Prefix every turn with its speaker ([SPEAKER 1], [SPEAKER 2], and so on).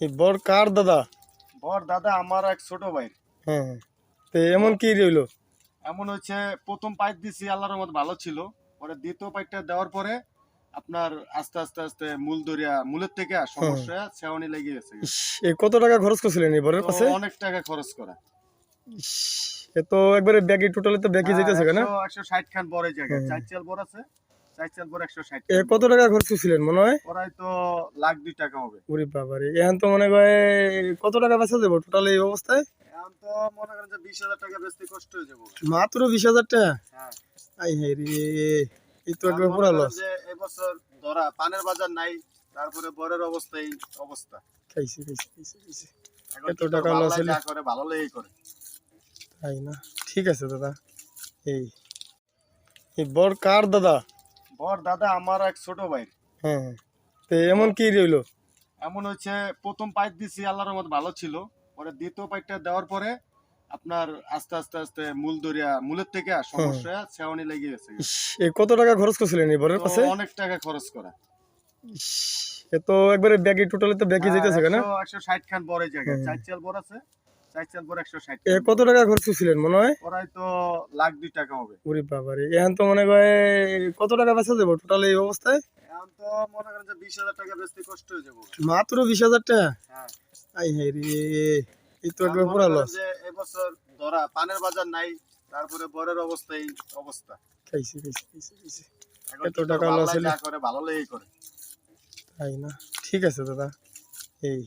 [SPEAKER 1] এই বর কার দাদা?
[SPEAKER 2] বর দাদা আমার এক ছোট ভাই।
[SPEAKER 1] হ্যাঁ, তো এমন কি রইলো?
[SPEAKER 2] এমন হচ্ছে প্রথম পাইপ দিছি আল্লাহর রহমত ভালো ছিল, পরে দ্বিতীয় পাইপটা দেওয়ার পরে আপনার আস্তে আস্তে আস্তে মূলের থেকে সমস্যা ছাউনি লেগে গেছে।
[SPEAKER 1] ইস, এ কত টাকা খরচ করছিলেন এই বরের
[SPEAKER 2] তো
[SPEAKER 1] পাশে?
[SPEAKER 2] অনেক টাকা খরচ করা।
[SPEAKER 1] ইস, এ তো একবারে ব্যাগি টোটালে তো ব্যাগি যাইতেছে কেন?
[SPEAKER 2] 160 খান বড় জায়গায়
[SPEAKER 1] হ্যাঁ।
[SPEAKER 2] 4 চাল বড় আছে, 4 চাল বড় 160
[SPEAKER 1] এ
[SPEAKER 2] খান
[SPEAKER 1] কত টাকা খরচ করছিলেন মনে হয়?
[SPEAKER 2] ওরাই তো লাখ 2 টাকা হবে।
[SPEAKER 1] ওরে বাবারে, এখন তো মনে হয় কত টাকা বেচা যাবো টোটাল এই অবস্থায়?
[SPEAKER 2] এখন তো মনে করেন যে 20,000 টাকা বেচতে কষ্ট হয়ে যাবে।
[SPEAKER 1] মাত্র 20,000 টাকা?
[SPEAKER 2] হ্যাঁ,
[SPEAKER 1] আই হ্যাঁ রে, এই তো
[SPEAKER 2] আর
[SPEAKER 1] একবার
[SPEAKER 2] মনে
[SPEAKER 1] পুরা
[SPEAKER 2] করেন
[SPEAKER 1] লস।
[SPEAKER 2] যে এবছর ধরা পানের বাজার নাই, তারপরে বরের অবস্থা।
[SPEAKER 1] খাইছি খাইছি খাইছি খাইছি।
[SPEAKER 2] এখন
[SPEAKER 1] এত
[SPEAKER 2] কি
[SPEAKER 1] টাকা
[SPEAKER 2] করবো,
[SPEAKER 1] লস
[SPEAKER 2] আল্লাহ
[SPEAKER 1] হলে
[SPEAKER 2] যা করে ভালো লেগেই করে।
[SPEAKER 1] তাই না? ঠিক আছে দাদা। এই এই বর কার দাদা?
[SPEAKER 2] বর দাদা আমার এক ছোট ভাই।
[SPEAKER 1] হ্যাঁ, তো এমন কি রইলো?
[SPEAKER 2] এমন হচ্ছে প্রথম পাইপ দিছি আল্লাহর রহমত ভালো ছিল, পরে দ্বিতীয় পাইপটা দেওয়ার পরে আপনার আস্তে আস্তে আস্তে মূলের থেকে সমস্যা ছাউনি লেগে গেছে।
[SPEAKER 1] ইস, এ কত টাকা খরচ করছিলেন এই বরের
[SPEAKER 2] তো
[SPEAKER 1] পাশে?
[SPEAKER 2] অনেক টাকা খরচ করা।
[SPEAKER 1] ইস, এ তো একবারে ব্যাগি টোটালে তো ব্যাগি যাইতেছে কেন?
[SPEAKER 2] 160 খান বড় জায়গায়
[SPEAKER 1] হ্যাঁ।
[SPEAKER 2] 4 চাল বড় আছে, 4 চাল বড় 160
[SPEAKER 1] এ
[SPEAKER 2] খান
[SPEAKER 1] কত টাকা খরচ করছিলেন মনে হয়?
[SPEAKER 2] ওরাই তো লাখ 2 টাকা হবে।
[SPEAKER 1] ওরে বাবারে, এখন তো মনে হয় কত টাকা বেচা যাবো টোটাল এই অবস্থায়?
[SPEAKER 2] এখন তো মনে করেন যে 20,000 টাকা বেচতে কষ্ট হয়ে যাবে।
[SPEAKER 1] মাত্র 20,000 টাকা?
[SPEAKER 2] হ্যাঁ,
[SPEAKER 1] আই হ্যাঁ রে, এই তো
[SPEAKER 2] আর
[SPEAKER 1] একবার
[SPEAKER 2] মনে
[SPEAKER 1] পুরা
[SPEAKER 2] করেন
[SPEAKER 1] লস।
[SPEAKER 2] যে এবছর ধরা পানের বাজার নাই, তারপরে বরের অবস্থা।
[SPEAKER 1] খাইছি খাইছি খাইছি খাইছি।
[SPEAKER 2] এখন
[SPEAKER 1] এত
[SPEAKER 2] কি
[SPEAKER 1] টাকা
[SPEAKER 2] করবো,
[SPEAKER 1] লস
[SPEAKER 2] আল্লাহ
[SPEAKER 1] হলে
[SPEAKER 2] যা করে ভালো লেগেই করে।
[SPEAKER 1] তাই না? ঠিক আছে দাদা। এই